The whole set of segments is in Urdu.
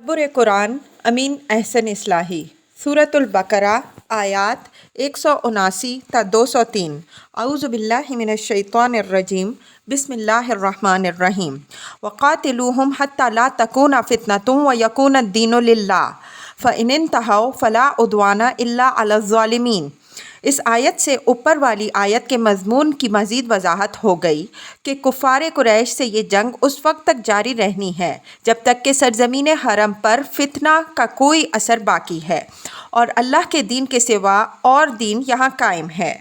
تدبر قرآن امین احسن اصلاحی سورۃ البقرہ آیات 179 تا 203 اعوذ باللہ من الشیطان الرجیم بسم اللہ الرحمن الرحیم وقاتلوہم حتی لا تکون فتنۃ ویکون الدین للہ فإن انتہوا فلا عدوان الا علی الظالمین۔ اس آیت سے اوپر والی آیت کے مضمون کی مزید وضاحت ہو گئی کہ کفار قریش سے یہ جنگ اس وقت تک جاری رہنی ہے جب تک کہ سرزمین حرم پر فتنہ کا کوئی اثر باقی ہے اور اللہ کے دین کے سوا اور دین یہاں قائم ہے۔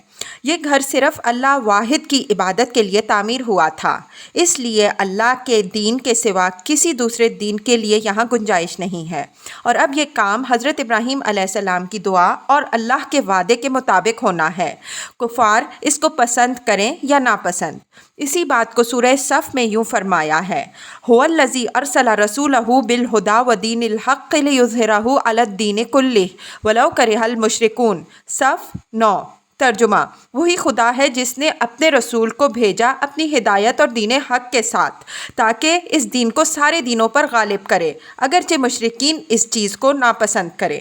یہ گھر صرف اللہ واحد کی عبادت کے لیے تعمیر ہوا تھا، اس لیے اللہ کے دین کے سوا کسی دوسرے دین کے لیے یہاں گنجائش نہیں ہے، اور اب یہ کام حضرت ابراہیم علیہ السلام کی دعا اور اللہ کے وعدے کے مطابق ہونا ہے، کفار اس کو پسند کریں یا ناپسند۔ اسی بات کو سورہ صف میں یوں فرمایا ہے، هو الذی ارسل رسولہ بالہدی ودین الحق لیظہرہ علی الدین کلہ ولو کرہ المشرکون۔ صف 9۔ ترجمہ: وہی خدا ہے جس نے اپنے رسول کو بھیجا اپنی ہدایت اور دین حق کے ساتھ تاکہ اس دین کو سارے دینوں پر غالب کرے، اگرچہ مشرکین اس چیز کو ناپسند کرے۔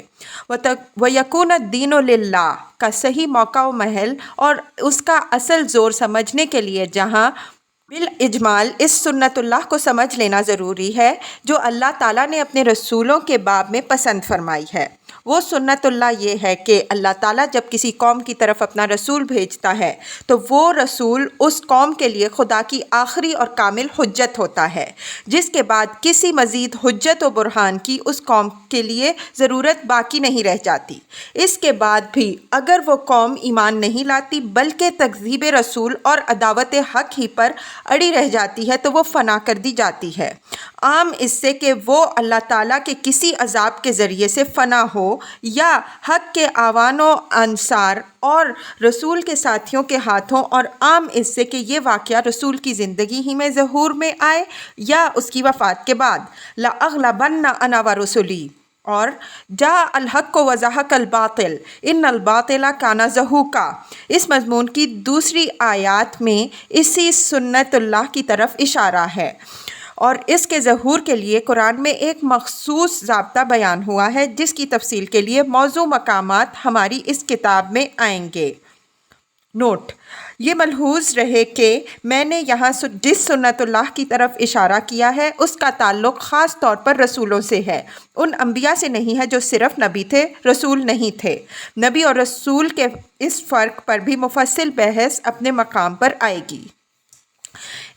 وَيَكُونَ الدِّينُ لِلَّهِ کا صحیح موقع و محل اور اس کا اصل زور سمجھنے کے لیے جہاں بالاجمال اس سنت اللہ کو سمجھ لینا ضروری ہے جو اللہ تعالیٰ نے اپنے رسولوں کے باب میں پسند فرمائی ہے۔ وہ سنت اللہ یہ ہے کہ اللہ تعالیٰ جب کسی قوم کی طرف اپنا رسول بھیجتا ہے تو وہ رسول اس قوم کے لیے خدا کی آخری اور کامل حجت ہوتا ہے، جس کے بعد کسی مزید حجت و برہان کی اس قوم کے لیے ضرورت باقی نہیں رہ جاتی۔ اس کے بعد بھی اگر وہ قوم ایمان نہیں لاتی بلکہ تکذیب رسول اور عداوت حق ہی پر اڑی رہ جاتی ہے تو وہ فنا کر دی جاتی ہے، عام اس سے کہ وہ اللہ تعالیٰ کے کسی عذاب کے ذریعے سے فنا ہو یا حق کے اعوان و انصار اور رسول کے ساتھیوں کے ہاتھوں، اور عام اس سے کہ یہ واقعہ رسول کی زندگی ہی میں ظہور میں آئے یا اس کی وفات کے بعد۔ لَأَغْلَبَنَّ أَنَا وَرُسُلِي اور جاء الحق وزهق الباطل ان الباطل کان زہوقا۔ اس مضمون کی دوسری آیات میں اسی سنت اللہ کی طرف اشارہ ہے، اور اس کے ظہور کے لیے قرآن میں ایک مخصوص ضابطہ بیان ہوا ہے جس کی تفصیل کے لیے موضوع مقامات ہماری اس کتاب میں آئیں گے۔ نوٹ: یہ ملحوظ رہے کہ میں نے یہاں جس سنت اللہ کی طرف اشارہ کیا ہے اس کا تعلق خاص طور پر رسولوں سے ہے، ان انبیاء سے نہیں ہے جو صرف نبی تھے، رسول نہیں تھے۔ نبی اور رسول کے اس فرق پر بھی مفصل بحث اپنے مقام پر آئے گی۔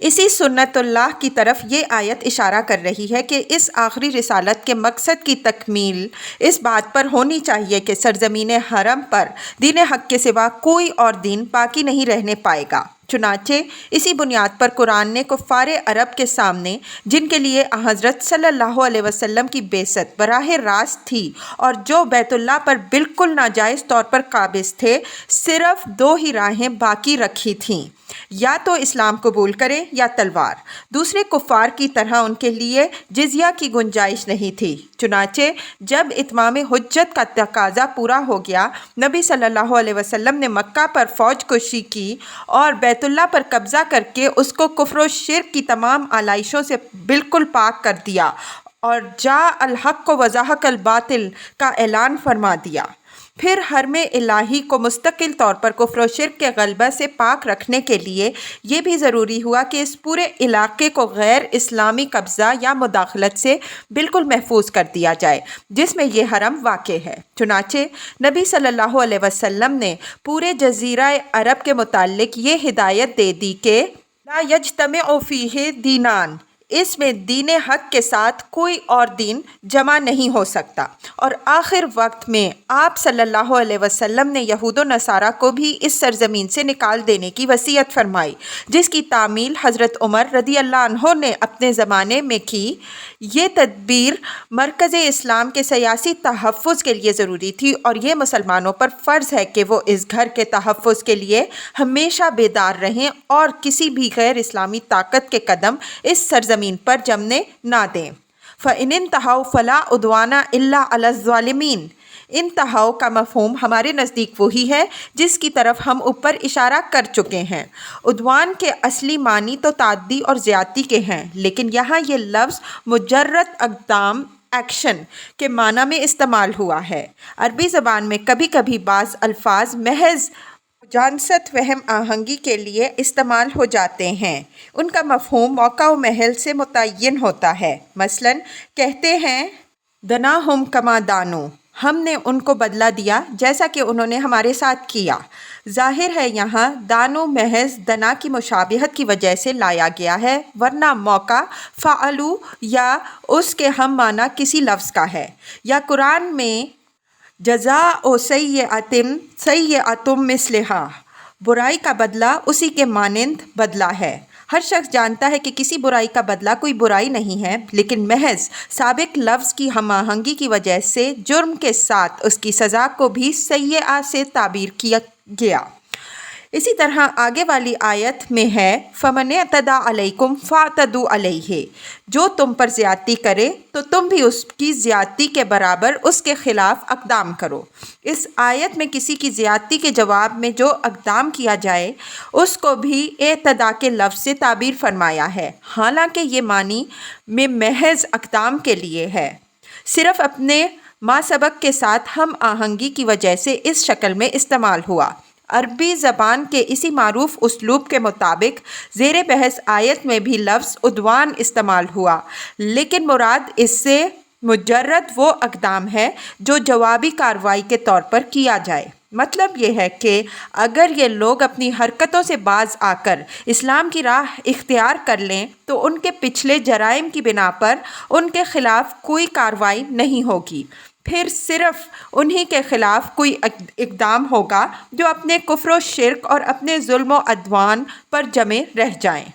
اسی سنت اللہ کی طرف یہ آیت اشارہ کر رہی ہے کہ اس آخری رسالت کے مقصد کی تکمیل اس بات پر ہونی چاہیے کہ سرزمین حرم پر دین حق کے سوا کوئی اور دین باقی نہیں رہنے پائے گا۔ چنانچہ اسی بنیاد پر قرآن نے کفار عرب کے سامنے، جن کے لیے حضرت صلی اللہ علیہ وسلم کی بعثت براہ راست تھی اور جو بیت اللہ پر بالکل ناجائز طور پر قابض تھے، صرف دو ہی راہیں باقی رکھی تھیں، یا تو اسلام قبول کرے یا تلوار۔ دوسرے کفار کی طرح ان کے لیے جزیہ کی گنجائش نہیں تھی۔ چنانچہ جب اتمام حجت کا تقاضا پورا ہو گیا، نبی صلی اللہ علیہ وسلم نے مکہ پر فوج کشی کی اور بیت اللہ پر قبضہ کر کے اس کو کفر و شرک کی تمام آلائشوں سے بالکل پاک کر دیا اور جاء الحق وزهق الباطل کا اعلان فرما دیا۔ پھر حرم الہی کو مستقل طور پر کفر و شرک کے غلبہ سے پاک رکھنے کے لیے یہ بھی ضروری ہوا کہ اس پورے علاقے کو غیر اسلامی قبضہ یا مداخلت سے بالکل محفوظ کر دیا جائے جس میں یہ حرم واقع ہے۔ چنانچہ نبی صلی اللہ علیہ وسلم نے پورے جزیرہ عرب کے متعلق یہ ہدایت دے دی کہ لا یجتمع فیہ دینان، اس میں دین حق کے ساتھ کوئی اور دین جمع نہیں ہو سکتا، اور آخر وقت میں آپ صلی اللہ علیہ وسلم نے یہود و نصارہ کو بھی اس سرزمین سے نکال دینے کی وصیت فرمائی، جس کی تعمیل حضرت عمر رضی اللہ عنہ نے اپنے زمانے میں کی۔ یہ تدبیر مرکز اسلام کے سیاسی تحفظ کے لیے ضروری تھی، اور یہ مسلمانوں پر فرض ہے کہ وہ اس گھر کے تحفظ کے لیے ہمیشہ بیدار رہیں اور کسی بھی غیر اسلامی طاقت کے قدم اس سرزمین پر جمنے نہ دیں۔ فَإِنِ انْتَهَوْا فَلَا عُدْوَانَ إِلَّا عَلَى الظَّالِمِينَ۔ انتہاؤ کا مفہوم ہمارے نزدیک وہی ہے جس کی طرف ہم اوپر اشارہ کر چکے ہیں۔ عدوان کے اصلی معنی تو تعدی اور زیادتی کے ہیں، لیکن یہاں یہ لفظ مجرد اقدام ایکشن کے معنی میں استعمال ہوا ہے۔ عربی زبان میں کبھی کبھی بعض الفاظ محض جانست فہم آہنگی کے لیے استعمال ہو جاتے ہیں۔ ان کا مفہوم موقع و محل سے متعین ہوتا ہے۔ مثلاً کہتے ہیں دناہم کما دانو، ہم نے ان کو بدلہ دیا جیسا کہ انہوں نے ہمارے ساتھ کیا۔ ظاہر ہے یہاں دانو محض دنا کی مشابہت کی وجہ سے لایا گیا ہے، ورنہ موقع فعلو یا اس کے ہم معنی کسی لفظ کا ہے۔ یا قرآن میں جزاء سیئۃ سیئۃ مثلہا، برائی کا بدلہ اسی کے مانند بدلہ ہے۔ ہر شخص جانتا ہے کہ کسی برائی کا بدلہ کوئی برائی نہیں ہے، لیکن محض سابق لفظ کی ہم آہنگی کی وجہ سے جرم کے ساتھ اس کی سزا کو بھی سیئہ سے تعبیر کیا گیا۔ اسی طرح آگے والی آیت میں ہے فَمَنِ اعْتَدَىٰ عَلَيْكُمْ فَاعْتَدُوا عَلَيْهِ، جو تم پر زیادتی کرے تو تم بھی اس کی زیادتی کے برابر اس کے خلاف اقدام کرو۔ اس آیت میں کسی کی زیادتی کے جواب میں جو اقدام کیا جائے اس کو بھی اعتداء کے لفظ سے تعبیر فرمایا ہے، حالانکہ یہ معنی میں محض اقدام کے لیے ہے، صرف اپنے ما سبق کے ساتھ ہم آہنگی کی وجہ سے اس شکل میں استعمال ہوا۔ عربی زبان کے اسی معروف اسلوب کے مطابق زیر بحث آیت میں بھی لفظ عدوان استعمال ہوا، لیکن مراد اس سے مجرد وہ اقدام ہے جو جوابی کارروائی کے طور پر کیا جائے۔ مطلب یہ ہے کہ اگر یہ لوگ اپنی حرکتوں سے باز آ کر اسلام کی راہ اختیار کر لیں تو ان کے پچھلے جرائم کی بنا پر ان کے خلاف کوئی کارروائی نہیں ہوگی، پھر صرف انہی کے خلاف کوئی اقدام ہوگا جو اپنے کفر و شرک اور اپنے ظلم و عدوان پر جمے رہ جائیں۔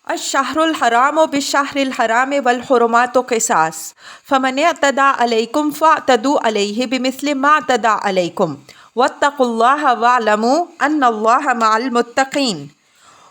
الشہر الحرام بالشہر الحرام والحرمات قصاص فمن اعتدى علیکم فاعتدوا علیہ بمثل ما اعتدى علیکم واتقوا اللہ واعلموا ان اللہ مع المتقین۔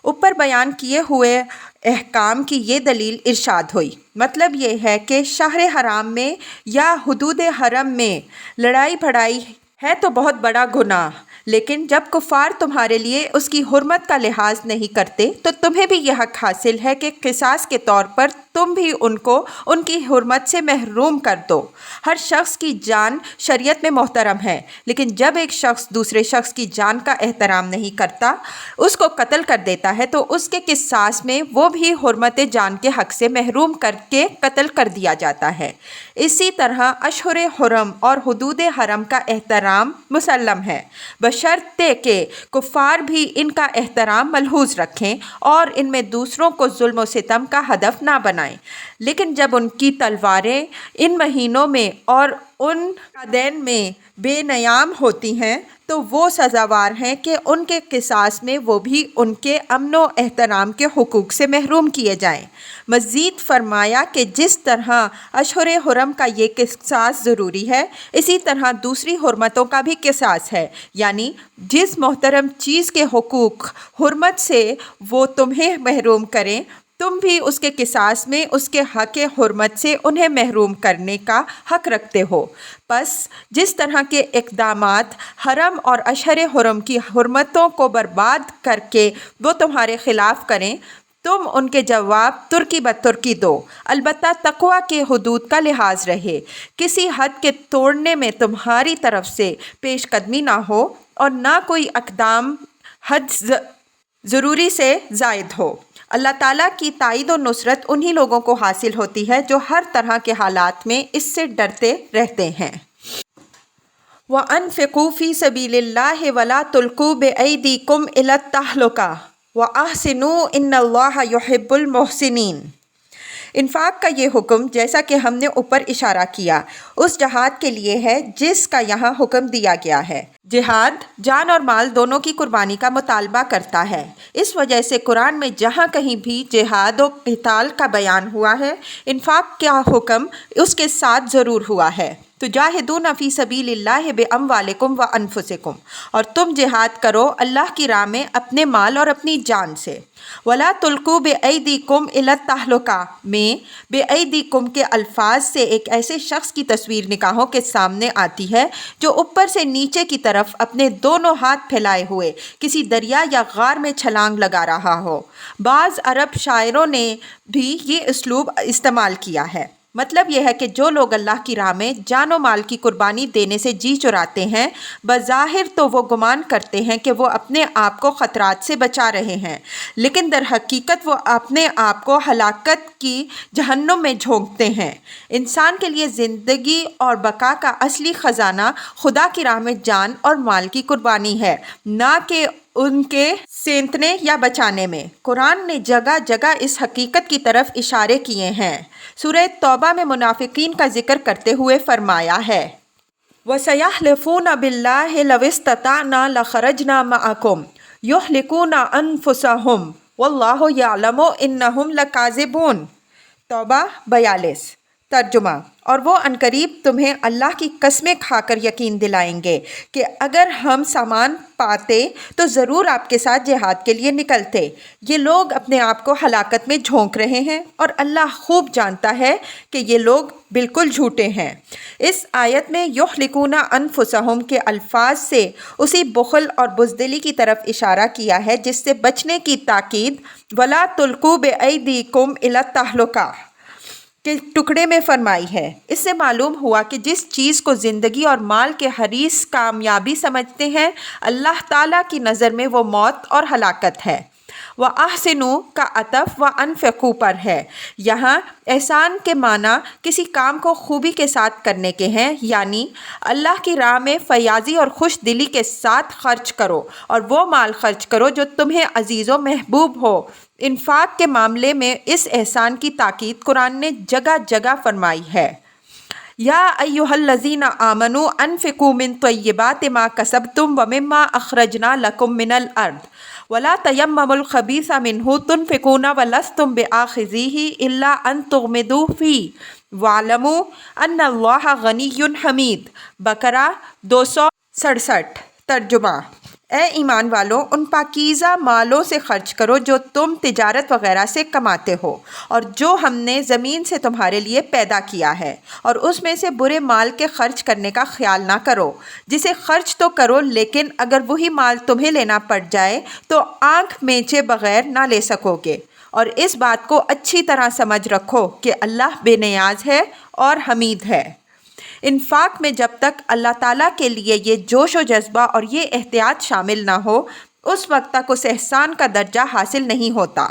اوپر بیان کیے ہوئے احکام کی یہ دلیل ارشاد ہوئی۔ مطلب یہ ہے کہ شہر حرام میں یا حدود حرم میں لڑائی بھڑائی ہے تو بہت بڑا گناہ، لیکن جب کفار تمہارے لیے اس کی حرمت کا لحاظ نہیں کرتے تو تمہیں بھی یہ حق حاصل ہے کہ قصاص کے طور پر تم بھی ان کو ان کی حرمت سے محروم کر دو۔ ہر شخص کی جان شریعت میں محترم ہے، لیکن جب ایک شخص دوسرے شخص کی جان کا احترام نہیں کرتا، اس کو قتل کر دیتا ہے تو اس کے قصاص میں وہ بھی حرمت جان کے حق سے محروم کر کے قتل کر دیا جاتا ہے۔ اسی طرح اشہر حرم اور حدود حرم کا احترام مسلم ہے، بشرطے کہ کفار بھی ان کا احترام ملحوظ رکھیں اور ان میں دوسروں کو ظلم و ستم کا ہدف نہ بنائیں۔ لیکن جب ان کی تلواریں ان مہینوں میں اور ان دن میں بے نیام ہوتی ہیں تو وہ سزاوار ہیں کہ ان کے قصاص میں وہ بھی ان کے امن و احترام کے حقوق سے محروم کیے جائیں۔ مزید فرمایا کہ جس طرح اشہر حرم کا یہ قصاص ضروری ہے، اسی طرح دوسری حرمتوں کا بھی قصاص ہے، یعنی جس محترم چیز کے حقوق حرمت سے وہ تمہیں محروم کریں، تم بھی اس کے قصاص میں اس کے حق حرمت سے انہیں محروم کرنے کا حق رکھتے ہو۔ پس جس طرح کے اقدامات حرم اور اشہر حرم کی حرمتوں کو برباد کر کے وہ تمہارے خلاف کریں، تم ان کے جواب ترکی بترکی دو، البتہ تقوی کے حدود کا لحاظ رہے، کسی حد کے توڑنے میں تمہاری طرف سے پیش قدمی نہ ہو اور نہ کوئی اقدام حد ضروری سے زائد ہو۔ اللہ تعالیٰ کی تائید و نصرت انہی لوگوں کو حاصل ہوتی ہے جو ہر طرح کے حالات میں اس سے ڈرتے رہتے ہیں۔ وَأَنفِقُوا فِي سَبِيلِ اللَّهِ وَلَا تُلْقُوا بِأَيْدِيكُمْ إِلَى التَّهْلُكَةِ وَأَحْسِنُوا إِنَّ اللَّهَ يُحِبُّ الْمُحْسِنِينَ۔ انفاق کا یہ حکم جیسا کہ ہم نے اوپر اشارہ کیا اس جہاد کے لیے ہے جس کا یہاں حکم دیا گیا ہے۔ جہاد جان اور مال دونوں کی قربانی کا مطالبہ کرتا ہے، اس وجہ سے قرآن میں جہاں کہیں بھی جہاد و قتال کا بیان ہوا ہے، انفاق کا حکم اس کے ساتھ ضرور ہوا ہے۔ تجاہدون فی سبیل اللہ باموالکم وانفسکم، اور تم جہاد کرو اللہ کی راہ میں اپنے مال اور اپنی جان سے۔ ولا تلقوا بایدیکم الی التہلکہ میں بایدیکم کے الفاظ سے ایک ایسے شخص کی تصویر نگاہوں کے سامنے آتی ہے جو اوپر سے نیچے کی طرف اپنے دونوں ہاتھ پھیلائے ہوئے کسی دریا یا غار میں چھلانگ لگا رہا ہو۔ بعض عرب شاعروں نے بھی یہ اسلوب استعمال کیا ہے۔ مطلب یہ ہے کہ جو لوگ اللہ کی راہ میں جان و مال کی قربانی دینے سے جی چراتے ہیں، بظاہر تو وہ گمان کرتے ہیں کہ وہ اپنے آپ کو خطرات سے بچا رہے ہیں، لیکن در حقیقت وہ اپنے آپ کو ہلاکت کی جہنم میں جھونکتے ہیں۔ انسان کے لیے زندگی اور بقا کا اصلی خزانہ خدا کی راہ میں جان اور مال کی قربانی ہے، نہ کہ ان کے سینتنے یا بچانے میں۔ قرآن نے جگہ جگہ اس حقیقت کی طرف اشارے کیے ہیں۔ سورہ توبہ میں منافقین کا ذکر کرتے ہوئے فرمایا ہے، وَسَيَحْلِفُونَ بِاللَّهِ لَوِ اسْتَطَعْنَا لَخَرَجْنَا مَعَكُمْ يُهْلِكُونَ أَنفُسَهُمْ وَاللَّهُ يَعْلَمُ إِنَّهُمْ لَكَاذِبُونَ۔ توبہ 42۔ ترجمہ، اور وہ عنقریب تمہیں اللہ کی قسمیں کھا کر یقین دلائیں گے کہ اگر ہم سامان پاتے تو ضرور آپ کے ساتھ جہاد کے لیے نکلتے۔ یہ لوگ اپنے آپ کو ہلاکت میں جھونک رہے ہیں اور اللہ خوب جانتا ہے کہ یہ لوگ بالکل جھوٹے ہیں۔ اس آیت میں یحلکون انفسہم کے الفاظ سے اسی بخل اور بزدلی کی طرف اشارہ کیا ہے جس سے بچنے کی تاکید وَلَا تُلْقُوا بِأَيْدِيكُمْ إِلَى التَّهْلُكَةِ کے ٹکڑے میں فرمائی ہے۔ اس سے معلوم ہوا کہ جس چیز کو زندگی اور مال کے حریص کامیابی سمجھتے ہیں، اللہ تعالیٰ کی نظر میں وہ موت اور ہلاکت ہے۔ وَأَحْسِنُوا کا عطف وَأَنفِقُوا پر ہے۔ یہاں احسان کے معنی کسی کام کو خوبی کے ساتھ کرنے کے ہیں، یعنی اللہ کی راہ میں فیاضی اور خوش دلی کے ساتھ خرچ کرو، اور وہ مال خرچ کرو جو تمہیں عزیز و محبوب ہو۔ انفاق کے معاملے میں اس احسان کی تاکید قرآن نے جگہ جگہ فرمائی ہے۔ یا ایھا الذین آمنوا انفقوا من طیبات ما کسبتم ومما اخرجنا لکم من الارض ولا تیمموا الخبیث منہ تنفقون ولستم بآخذیہ الا ان تغمضوا فیہ واعلموا ان اللہ غنی حمید۔ بقرہ 267۔ ترجمہ، اے ایمان والو، ان پاکیزہ مالوں سے خرچ کرو جو تم تجارت وغیرہ سے کماتے ہو، اور جو ہم نے زمین سے تمہارے لیے پیدا کیا ہے، اور اس میں سے برے مال کے خرچ کرنے کا خیال نہ کرو، جسے خرچ تو کرو لیکن اگر وہی مال تمہیں لینا پڑ جائے تو آنکھ میچے بغیر نہ لے سکو گے، اور اس بات کو اچھی طرح سمجھ رکھو کہ اللہ بے نیاز ہے اور حمید ہے۔ انفاق میں جب تک اللہ تعالیٰ کے لیے یہ جوش و جذبہ اور یہ احتیاط شامل نہ ہو، اس وقت تک اس احسان کا درجہ حاصل نہیں ہوتا۔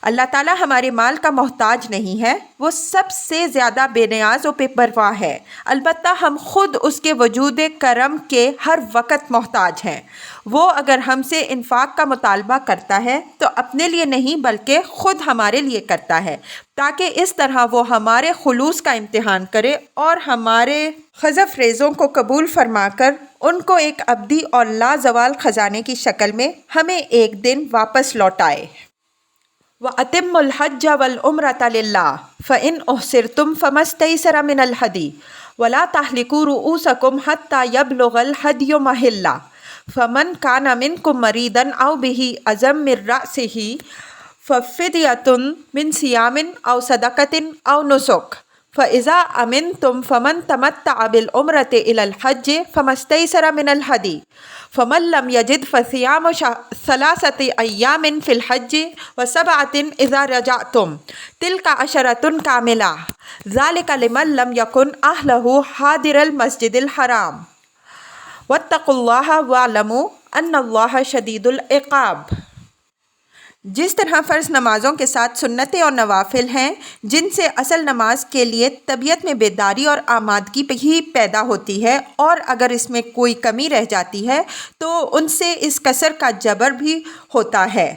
اللہ تعالیٰ ہمارے مال کا محتاج نہیں ہے، وہ سب سے زیادہ بے نیاز و بے پرواہ ہے، البتہ ہم خود اس کے وجود کرم کے ہر وقت محتاج ہیں۔ وہ اگر ہم سے انفاق کا مطالبہ کرتا ہے تو اپنے لیے نہیں بلکہ خود ہمارے لیے کرتا ہے، تاکہ اس طرح وہ ہمارے خلوص کا امتحان کرے اور ہمارے خزف ریزوں کو قبول فرما کر ان کو ایک ابدی اور لازوال خزانے کی شکل میں ہمیں ایک دن واپس لوٹائے۔ وَأَتِمُّوا الْحَجَّ وَالْعُمْرَةَ لِلَّهِ فَإِنْ أُحْصِرْتُمْ فَمَا اسْتَيْسَرَ مِنَ الْهَدْيِ وَلَا تَحْلِقُوا رُءُوسَكُمْ حَتَّى يَبْلُغَ الْهَدْيُ مَحِلَّهُ فَمَنْ كَانَ مِنْكُمْ مَرِيضًا أَوْ بِهِ أَذًى مِنْ رَأْسِهِ فَفِدْيَةٌ مِنْ صِيَامٍ أَوْ صَدَقَةٍ أَوْ نُسُكٍ فَإِذَا أَمِنْتُمْ فَمَنْ تَمَتَّعَ بِالْعُمْرَةِ إِلَى الْحَجِّ فَمَا اسْتَيْسَرَ مِنَ الْهَدْيِ فَمَنْ لَمْ يَجِدْ فَصِيَامُ ثَلَاثَةِ أَيَّامٍ فِي الْحَجِّ وَسَبْعَةٍ إِذَا رَجَعْتُمْ تِلْكَ عَشَرَةٌ كَامِلَةٌ ذَلِكَ لِمَنْ لَمْ يَكُنْ أَهْلُهُ حَاضِرَ الْمَسْجِدِ الْحَرَامِ وَاتَّقُوا اللَّهَ وَاعْلَمُوا أَنَّ اللَّهَ شَدِيدُ الْعِقَابِ۔ جس طرح فرض نمازوں کے ساتھ سنتیں اور نوافل ہیں جن سے اصل نماز کے لیے طبیعت میں بیداری اور آمادگی ہی پیدا ہوتی ہے، اور اگر اس میں کوئی کمی رہ جاتی ہے تو ان سے اس کسر کا جبر بھی ہوتا ہے،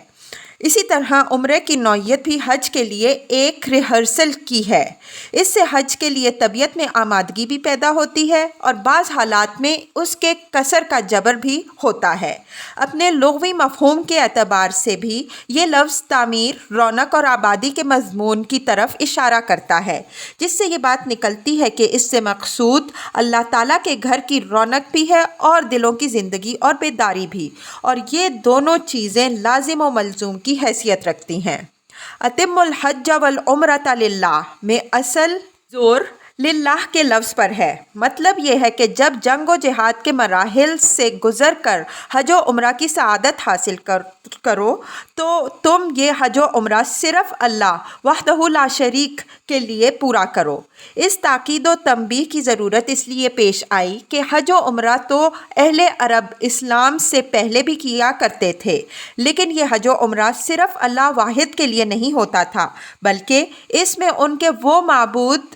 اسی طرح عمرے کی نوعیت بھی حج کے لیے ایک ریہرسل کی ہے۔ اس سے حج کے لیے طبیعت میں آمادگی بھی پیدا ہوتی ہے اور بعض حالات میں اس کے کسر کا جبر بھی ہوتا ہے۔ اپنے لغوی مفہوم کے اعتبار سے بھی یہ لفظ تعمیر، رونق اور آبادی کے مضمون کی طرف اشارہ کرتا ہے، جس سے یہ بات نکلتی ہے کہ اس سے مقصود اللہ تعالیٰ کے گھر کی رونق بھی ہے اور دلوں کی زندگی اور بیداری بھی، اور یہ دونوں چیزیں لازم و ملزوم کی حیثیت رکھتی ہیں۔ اتم الحج والعمرۃ للہ میں اصل زور للہ کے لفظ پر ہے۔ مطلب یہ ہے کہ جب جنگ و جہاد کے مراحل سے گزر کر حج و عمرہ کی سعادت حاصل کرو تو تم یہ حج و عمرہ صرف اللہ وحدہ لا شریک کے لیے پورا کرو۔ اس تاکید و تنبیہ کی ضرورت اس لیے پیش آئی کہ حج و عمرہ تو اہل عرب اسلام سے پہلے بھی کیا کرتے تھے، لیکن یہ حج و عمرہ صرف اللہ واحد کے لیے نہیں ہوتا تھا، بلکہ اس میں ان کے وہ معبود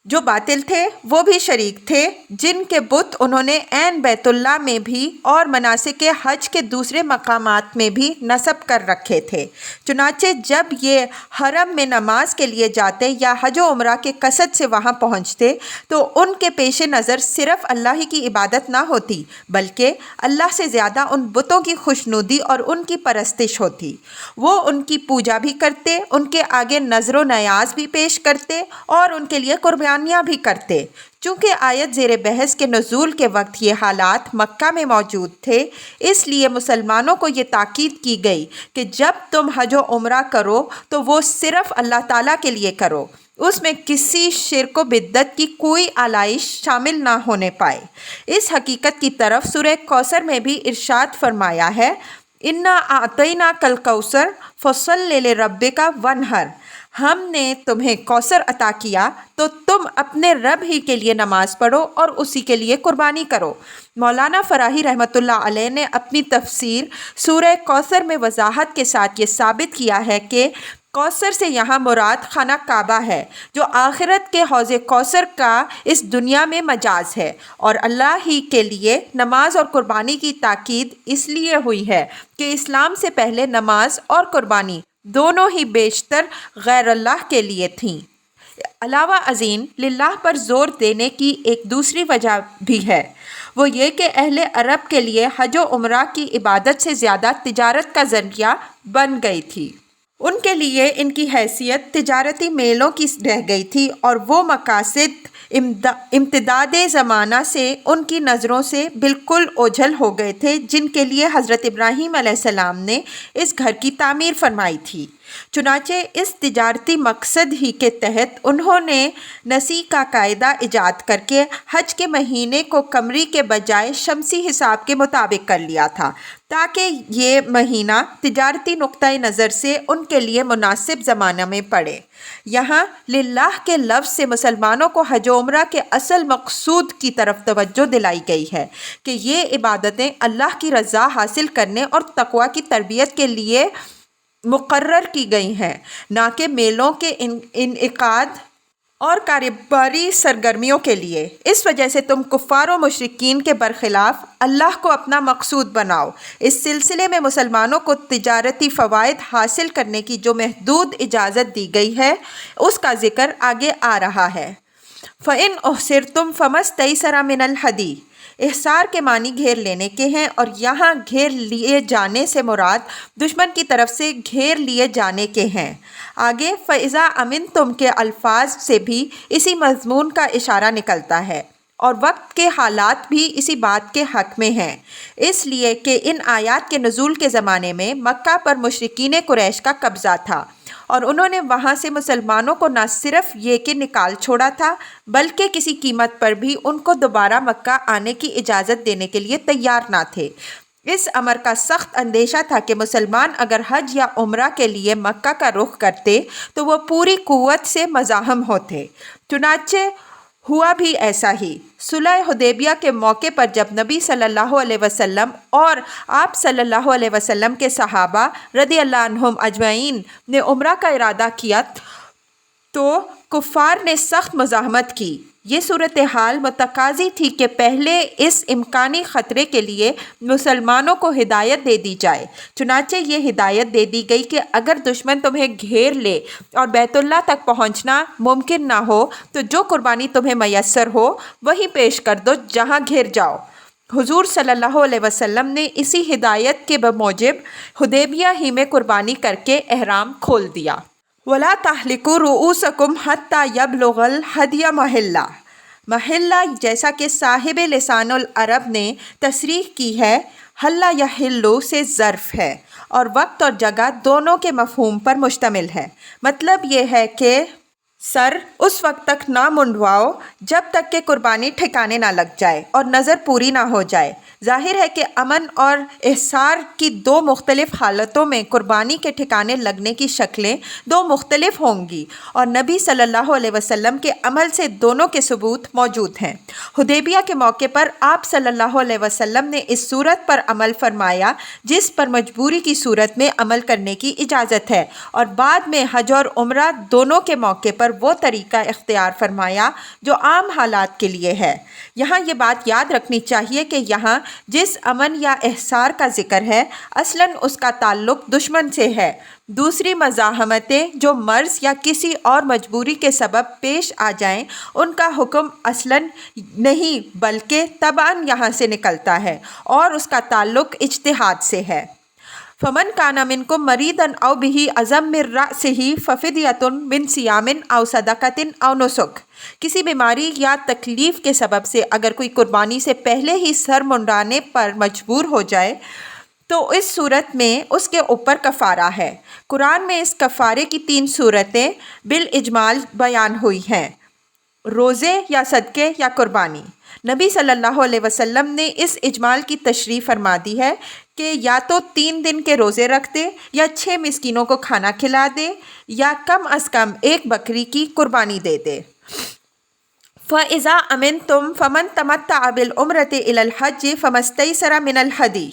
جو باطل تھے وہ بھی شریک تھے، جن کے بت انہوں نے عین بیت اللہ میں بھی اور مناسک حج کے دوسرے مقامات میں بھی نصب کر رکھے تھے۔ چنانچہ جب یہ حرم میں نماز کے لیے جاتے یا حج و عمرہ کے قصد سے وہاں پہنچتے تو ان کے پیش نظر صرف اللہ ہی کی عبادت نہ ہوتی، بلکہ اللہ سے زیادہ ان بتوں کی خوشنودی اور ان کی پرستش ہوتی۔ وہ ان کی پوجا بھی کرتے، ان کے آگے نذر و نیاز بھی پیش کرتے اور ان کے لیے قربانیاں بھی کرتے۔ چونکہ آیت زیر بحث کے نزول کے وقت یہ حالات مکہ میں موجود تھے، اس لیے مسلمانوں کو یہ تاکید کی گئی کہ جب تم حج و عمرہ کرو تو وہ صرف اللہ تعالیٰ کے لیے کرو، اس میں کسی شرک و بدعت کی کوئی آلائش شامل نہ ہونے پائے۔ اس حقیقت کی طرف سورہ کوثر میں بھی ارشاد فرمایا ہے، اِنَّا أَعْطَيْنَاكَ الْكَوْثَرَ فَصَلِّ لِرَبِّكَ وَانْحَرْ، ہم نے تمہیں کوثر عطا کیا تو تم اپنے رب ہی کے لیے نماز پڑھو اور اسی کے لیے قربانی کرو۔ مولانا فراہی رحمۃ اللہ علیہ نے اپنی تفسیر سورہ کوثر میں وضاحت کے ساتھ یہ ثابت کیا ہے کہ کوثر سے یہاں مراد خانہ کعبہ ہے، جو آخرت کے حوض کوثر کا اس دنیا میں مجاز ہے، اور اللہ ہی کے لیے نماز اور قربانی کی تاکید اس لیے ہوئی ہے کہ اسلام سے پہلے نماز اور قربانی دونوں ہی بیشتر غیر اللہ کے لیے تھیں۔ علاوہ ازیں للہ پر زور دینے کی ایک دوسری وجہ بھی ہے، وہ یہ کہ اہل عرب کے لیے حج و عمرہ کی عبادت سے زیادہ تجارت کا ذریعہ بن گئی تھی۔ ان کے لیے ان کی حیثیت تجارتی میلوں کی رہ گئی تھی، اور وہ مقاصد امتداد زمانہ سے ان کی نظروں سے بالکل اوجھل ہو گئے تھے، جن کے لیے حضرت ابراہیم علیہ السلام نے اس گھر کی تعمیر فرمائی تھی۔ چنانچہ اس تجارتی مقصد ہی کے تحت انہوں نے نسیء کا قاعدہ ایجاد کر کے حج کے مہینے کو قمری کے بجائے شمسی حساب کے مطابق کر لیا تھا، تاکہ یہ مہینہ تجارتی نقطۂ نظر سے ان کے لیے مناسب زمانہ میں پڑے۔ یہاں للہ کے لفظ سے مسلمانوں کو حج و عمرہ کے اصل مقصود کی طرف توجہ دلائی گئی ہے کہ یہ عبادتیں اللہ کی رضا حاصل کرنے اور تقویٰ کی تربیت کے لیے مقرر کی گئی ہیں، نہ کہ میلوں کے انعقاد اور کاروباری سرگرمیوں کے لیے۔ اس وجہ سے تم کفار و مشرکین کے برخلاف اللہ کو اپنا مقصود بناؤ۔ اس سلسلے میں مسلمانوں کو تجارتی فوائد حاصل کرنے کی جو محدود اجازت دی گئی ہے، اس کا ذکر آگے آ رہا ہے۔ فَإِنْ أُحْصِرْتُمْ فَمَا اسْتَيْسَرَ مِنَ الْهَدْيِ، احصار کے معنی گھیر لینے کے ہیں، اور یہاں گھیر لیے جانے سے مراد دشمن کی طرف سے گھیر لیے جانے کے ہیں۔ آگے فَإِذَا أَمِنْتُمْ کے الفاظ سے بھی اسی مضمون کا اشارہ نکلتا ہے، اور وقت کے حالات بھی اسی بات کے حق میں ہیں، اس لیے کہ ان آیات کے نزول کے زمانے میں مکہ پر مشرکین قریش کا قبضہ تھا، اور انہوں نے وہاں سے مسلمانوں کو نہ صرف یہ کہ نکال چھوڑا تھا، بلکہ کسی قیمت پر بھی ان کو دوبارہ مکہ آنے کی اجازت دینے کے لیے تیار نہ تھے۔ اس امر کا سخت اندیشہ تھا کہ مسلمان اگر حج یا عمرہ کے لیے مکہ کا رخ کرتے تو وہ پوری قوت سے مزاحم ہوتے۔ چنانچہ ہوا بھی ایسا ہی۔ صلح حدیبیہ کے موقع پر جب نبی صلی اللہ علیہ وسلم اور آپ صلی اللہ علیہ وسلم کے صحابہ رضی اللہ عنہم اجمعین نے عمرہ کا ارادہ کیا تو کفار نے سخت مزاحمت کی۔ یہ صورتحال متقاضی تھی کہ پہلے اس امکانی خطرے کے لیے مسلمانوں کو ہدایت دے دی جائے۔ چنانچہ یہ ہدایت دے دی گئی کہ اگر دشمن تمہیں گھیر لے اور بیت اللہ تک پہنچنا ممکن نہ ہو تو جو قربانی تمہیں میسر ہو وہی پیش کر دو جہاں گھر جاؤ۔ حضور صلی اللہ علیہ وسلم نے اسی ہدایت کے بموجب حدیبیہ ہی میں قربانی کر کے احرام کھول دیا۔ وَلَا تَحْلِقُوا رُؤُوسَكُمْ حَتَّى يَبْلُغَ الْهَدْيَ مَحِلَّهُ، محلہ جیسا کہ صاحب لسان العرب نے تصریح کی ہے، حل یحل سے ظرف ہے اور وقت اور جگہ دونوں کے مفہوم پر مشتمل ہے۔ مطلب یہ ہے کہ سر اس وقت تک نہ منڈواؤ جب تک کہ قربانی ٹھکانے نہ لگ جائے اور نظر پوری نہ ہو جائے۔ ظاہر ہے کہ امن اور احصار کی دو مختلف حالتوں میں قربانی کے ٹھکانے لگنے کی شکلیں دو مختلف ہوں گی، اور نبی صلی اللہ علیہ وسلم کے عمل سے دونوں کے ثبوت موجود ہیں۔ حدیبیہ کے موقع پر آپ صلی اللہ علیہ وسلم نے اس صورت پر عمل فرمایا جس پر مجبوری کی صورت میں عمل کرنے کی اجازت ہے، اور بعد میں حج اور عمرہ دونوں کے موقع پر وہ طریقہ اختیار فرمایا جو عام حالات کے لیے ہے۔ یہاں یہ بات یاد رکھنی چاہیے کہ یہاں جس امن یا احصار کا ذکر ہے اصلاً اس کا تعلق دشمن سے ہے۔ دوسری مزاحمتیں جو مرض یا کسی اور مجبوری کے سبب پیش آ جائیں ان کا حکم اصلاً نہیں بلکہ تبعاً یہاں سے نکلتا ہے، اور اس کا تعلق اجتہاد سے ہے۔ فمن کان منکم مریضا او بہ اذی من رأسہ ففدیۃ من صیام او صدقۃ او نسک۔ کسی بیماری یا تکلیف کے سبب سے اگر کوئی قربانی سے پہلے ہی سر منڈانے پر مجبور ہو جائے تو اس صورت میں اس کے اوپر کفارہ ہے۔ قرآن میں اس کفارے کی 3 صورتیں بالاجمال بیان ہوئی ہیں: روزے یا صدقے یا قربانی۔ نبی صلی اللہ علیہ وسلم نے اس اجمال کی تشریح فرما دی ہے کہ یا تو 3 دن کے روزے رکھ دے، یا 6 مسکینوں کو کھانا کھلا دے، یا کم از کم 1 بکری کی قربانی دے دے۔ فَإِذَا أَمِنْتُمْ فَمَنْ تَمَتَّعَ بِالْعُمْرَةِ إِلَى الْحَجِّ فَمَا اسْتَيْسَرَ مِنَ الْهَدْيِ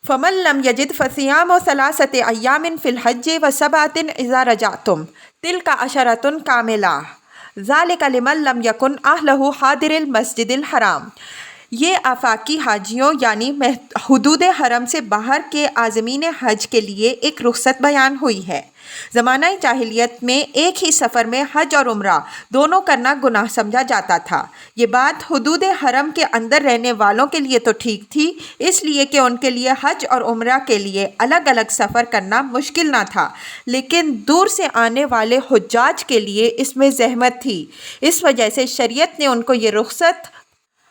فَمَنْ لَمْ يَجِدْ فَصِيَامُ 3 أَيَّامٍ فِي الْحَجِّ وَسَبْعَةٍ إِذَا رَجَعْتُمْ تِلْكَ عَشَرَةٌ كَامِلَةٌ ذَلِكَ لِمَنْ لَمْ يَكُنْ أَهْلُهُ حَاضِرِ الْمَسْجِدِ الْحَرَامِ۔ یہ آفاقی حاجیوں یعنی حدود حرم سے باہر کے عازمین حج کے لیے ایک رخصت بیان ہوئی ہے۔ زمانہ جاہلیت میں ایک ہی سفر میں حج اور عمرہ دونوں کرنا گناہ سمجھا جاتا تھا۔ یہ بات حدود حرم کے اندر رہنے والوں کے لیے تو ٹھیک تھی، اس لیے کہ ان کے لیے حج اور عمرہ کے لیے الگ الگ سفر کرنا مشکل نہ تھا، لیکن دور سے آنے والے حجاج کے لیے اس میں زحمت تھی۔ اس وجہ سے شریعت نے ان کو یہ رخصت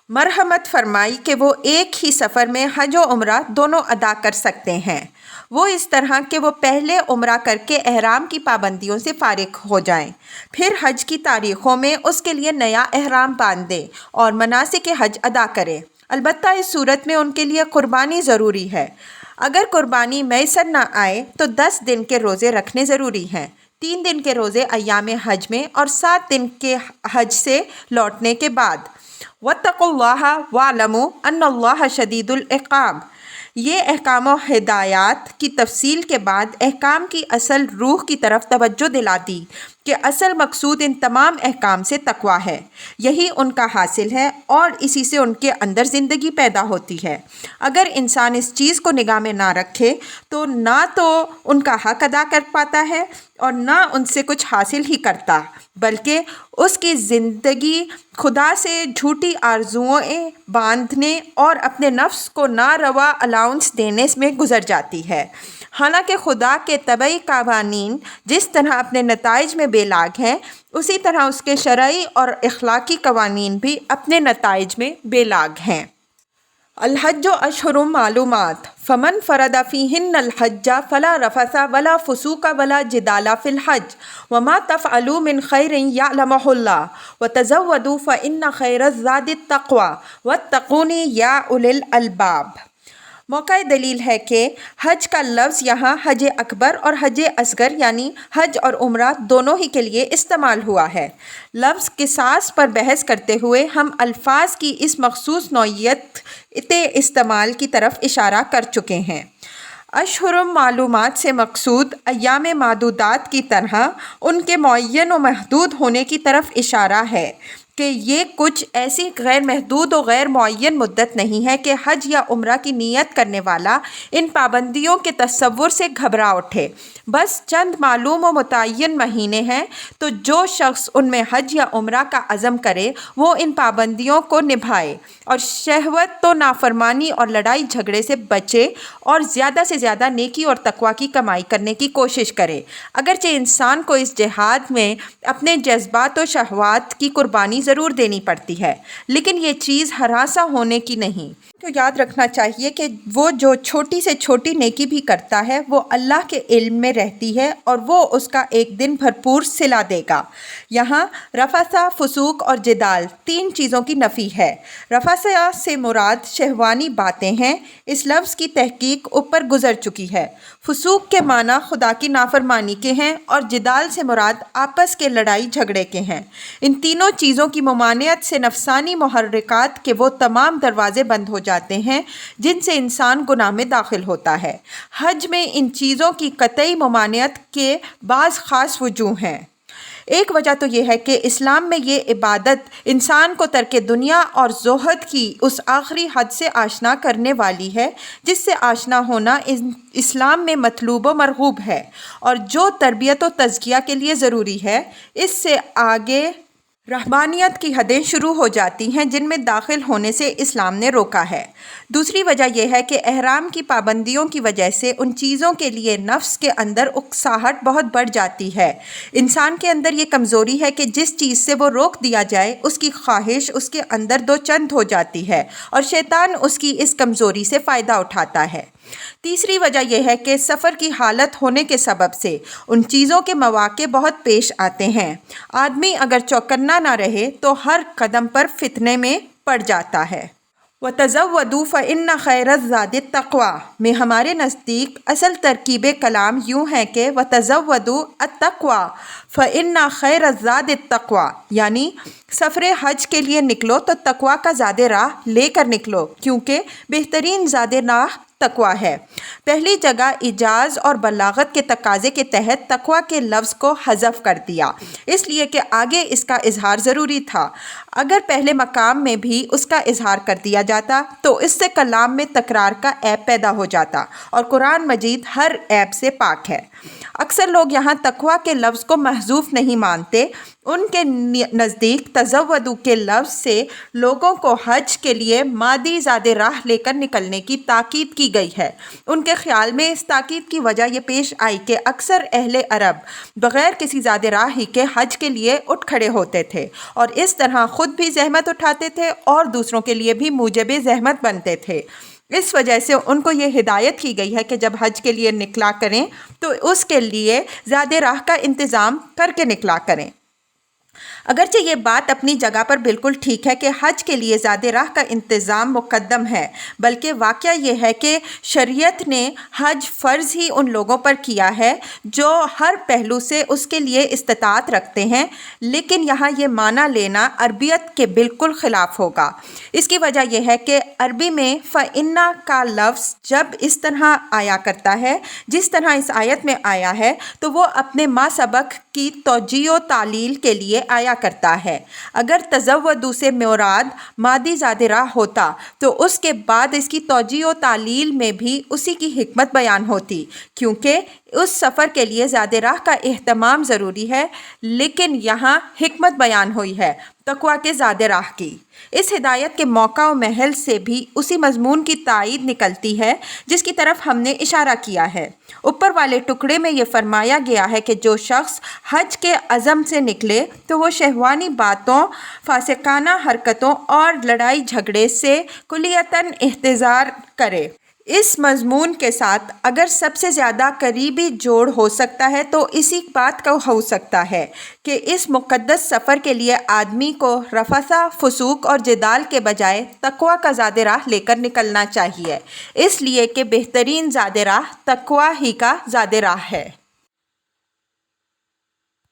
مرحمت فرمائی کہ وہ ایک ہی سفر میں حج و عمرہ دونوں ادا کر سکتے ہیں۔ وہ اس طرح کہ وہ پہلے عمرہ کر کے احرام کی پابندیوں سے فارغ ہو جائیں، پھر حج کی تاریخوں میں اس کے لیے نیا احرام باندھ دیں اور مناسک حج ادا کریں۔ البتہ اس صورت میں ان کے لیے قربانی ضروری ہے۔ اگر قربانی میسر نہ آئے تو 10 دن کے روزے رکھنے ضروری ہیں، 3 دن کے روزے ایام حج میں اور 7 دن کے حج سے لوٹنے کے بعد۔ وَاتَّقُوا اللَّهَ وَاعْلَمُوا أَنَّ اللَّهَ شَدِيدُ الْعِقَابِ۔ یہ احکام و ہدایات کی تفصیل کے بعد احکام کی اصل روح کی طرف توجہ دلاتی کہ اصل مقصود ان تمام احکام سے تقویٰ ہے، یہی ان کا حاصل ہے اور اسی سے ان کے اندر زندگی پیدا ہوتی ہے۔ اگر انسان اس چیز کو نگاہ میں نہ رکھے تو نہ تو ان کا حق ادا کر پاتا ہے اور نہ ان سے کچھ حاصل ہی کرتا، بلکہ اس کی زندگی خدا سے جھوٹی آرزوئیں باندھنے اور اپنے نفس کو ناروا الاؤنس دینے میں گزر جاتی ہے۔ حالانکہ خدا کے طبعی قوانین جس طرح اپنے نتائج میں بے لاگ ہیں، اسی طرح اس کے شرعی اور اخلاقی قوانین بھی اپنے نتائج میں بے لاگ ہیں۔ الحج اشہر معلومات فمن فرد فیہن الحج فلا رفث ولا فسوق ولا جدال فی الحج وما تفعلوا من خیر یعلمہ اللہ وتزودوا فإن خیر الزاد التقوی واتقون یا اولی الالباب۔ موقع دلیل ہے کہ حج کا لفظ یہاں حج اکبر اور حج اصغر یعنی حج اور عمرہ دونوں ہی کے لیے استعمال ہوا ہے۔ لفظ قصاص پر بحث کرتے ہوئے ہم الفاظ کی اس مخصوص نوعیت استعمال کی طرف اشارہ کر چکے ہیں۔ اشہر معلومات سے مقصود ایام معدودات کی طرح ان کے معین و محدود ہونے کی طرف اشارہ ہے کہ یہ کچھ ایسی غیر محدود و غیر معین مدت نہیں ہے کہ حج یا عمرہ کی نیت کرنے والا ان پابندیوں کے تصور سے گھبرا اٹھے۔ بس چند معلوم و متعین مہینے ہیں، تو جو شخص ان میں حج یا عمرہ کا عزم کرے وہ ان پابندیوں کو نبھائے اور شہوت و نافرمانی اور لڑائی جھگڑے سے بچے اور زیادہ سے زیادہ نیکی اور تقویٰ کی کمائی کرنے کی کوشش کرے۔ اگرچہ انسان کو اس جہاد میں اپنے جذبات و شہوات کی قربانی ضرور دینی پڑتی ہے، لیکن یہ چیز ہراساں ہونے کی نہیں۔ تو یاد رکھنا چاہیے کہ وہ جو چھوٹی سے چھوٹی نیکی بھی کرتا ہے وہ اللہ کے علم میں رہتی ہے اور وہ اس کا ایک دن بھرپور صلہ دے گا۔ یہاں رفثہ، فسوق اور جدال 3 چیزوں کی نفی ہے۔ رفثہ سے مراد شہوانی باتیں ہیں، اس لفظ کی تحقیق اوپر گزر چکی ہے۔ فسوق کے معنی خدا کی نافرمانی کے ہیں اور جدال سے مراد آپس کے لڑائی جھگڑے کے ہیں۔ ان تینوں چیزوں کی ممانعت سے نفسانی محرکات کے وہ تمام دروازے بند ہو جاتے ہیں جن سے انسان گناہ میں داخل ہوتا ہے۔ حج میں ان چیزوں کی قطعی ممانعت کے بعض خاص وجوہ ہیں۔ ایک وجہ تو یہ ہے کہ اسلام میں یہ عبادت انسان کو ترک دنیا اور زہد کی اس آخری حد سے آشنا کرنے والی ہے جس سے آشنا ہونا اسلام میں مطلوب و مرغوب ہے اور جو تربیت و تزکیہ کے لیے ضروری ہے۔ اس سے آگے رہبانیت کی حدیں شروع ہو جاتی ہیں جن میں داخل ہونے سے اسلام نے روکا ہے۔ دوسری وجہ یہ ہے کہ احرام کی پابندیوں کی وجہ سے ان چیزوں کے لیے نفس کے اندر اکساہٹ بہت بڑھ جاتی ہے۔ انسان کے اندر یہ کمزوری ہے کہ جس چیز سے وہ روک دیا جائے اس کی خواہش اس کے اندر دو چند ہو جاتی ہے اور شیطان اس کی اس کمزوری سے فائدہ اٹھاتا ہے۔ تیسری وجہ یہ ہے کہ سفر کی حالت ہونے کے سبب سے ان چیزوں کے مواقع بہت پیش آتے ہیں۔ آدمی اگر چوکنا نہ رہے تو ہر قدم پر فتنے میں پڑ جاتا ہے۔ وَتَزَوَّدُوا فَإِنَّ خَيْرَ الزَّادِ التَّقْوَىٰ میں ہمارے نزدیک اصل ترکیب کلام یوں ہے کہ وَتَزَوَّدُوا التَّقْوَىٰ فَإِنَّ خَيْرَ الزَّادِ التَّقْوَىٰ، یعنی سفر حج کے لیے نکلو تو تقویٰ کا زاد راہ لے کر نکلو کیونکہ بہترین زاد راہ تقویٰ ہے۔ پہلی جگہ اعجاز اور بلاغت کے تقاضے کے تحت تقویٰ کے لفظ کو حذف کر دیا، اس لیے کہ آگے اس کا اظہار ضروری تھا۔ اگر پہلے مقام میں بھی اس کا اظہار کر دیا جاتا تو اس سے کلام میں تکرار کا عیب پیدا ہو جاتا اور قرآن مجید ہر عیب سے پاک ہے۔ اکثر لوگ یہاں تقویٰ کے لفظ کو محذوف نہیں مانتے۔ ان کے نزدیک تزودوا کے لفظ سے لوگوں کو حج کے لیے مادی زاد راہ لے کر نکلنے کی تاکید کی گئی ہے۔ ان کے خیال میں اس تاکید کی وجہ یہ پیش آئی کہ اکثر اہل عرب بغیر کسی زاد راہ ہی کے حج کے لیے اٹھ کھڑے ہوتے تھے اور اس طرح خود بھی زحمت اٹھاتے تھے اور دوسروں کے لیے بھی موجب زحمت بنتے تھے۔ اس وجہ سے ان کو یہ ہدایت کی گئی ہے کہ جب حج کے لیے نکلا کریں تو اس کے لیے زاد راہ کا انتظام کر کے نکلا کریں۔ اگرچہ یہ بات اپنی جگہ پر بالکل ٹھیک ہے کہ حج کے لیے زاد راہ کا انتظام مقدم ہے، بلکہ واقعہ یہ ہے کہ شریعت نے حج فرض ہی ان لوگوں پر کیا ہے جو ہر پہلو سے اس کے لیے استطاعت رکھتے ہیں، لیکن یہاں یہ معنی لینا عربیت کے بالکل خلاف ہوگا۔ اس کی وجہ یہ ہے کہ عربی میں فَإِنَّ کا لفظ جب اس طرح آیا کرتا ہے جس طرح اس آیت میں آیا ہے تو وہ اپنے ما سبق کی توجیہ و تعلیل کے لیے آیا کرتا ہے۔ اگر تزودوا سے مراد مادی زاد راہ ہوتا تو اس کے بعد اس کی توجیہ و تعلیل میں بھی اسی کی حکمت بیان ہوتی، کیونکہ اس سفر کے لیے زاد راہ کا اہتمام ضروری ہے، لیکن یہاں حکمت بیان ہوئی ہے تقویٰ کے زاد راہ کی۔ اس ہدایت کے موقع و محل سے بھی اسی مضمون کی تائید نکلتی ہے جس کی طرف ہم نے اشارہ کیا ہے۔ اوپر والے ٹکڑے میں یہ فرمایا گیا ہے کہ جو شخص حج کے عزم سے نکلے تو وہ شہوانی باتوں، فاسقانہ حرکتوں اور لڑائی جھگڑے سے کلیتاً احتراز کرے۔ اس مضمون کے ساتھ اگر سب سے زیادہ قریبی جوڑ ہو سکتا ہے تو اسی بات کا ہو سکتا ہے کہ اس مقدس سفر کے لیے آدمی کو رفثہ، فسوق اور جدال کے بجائے تقویٰ کا زاد راہ لے کر نکلنا چاہیے، اس لیے کہ بہترین زاد راہ تقویٰ ہی کا زاد راہ ہے۔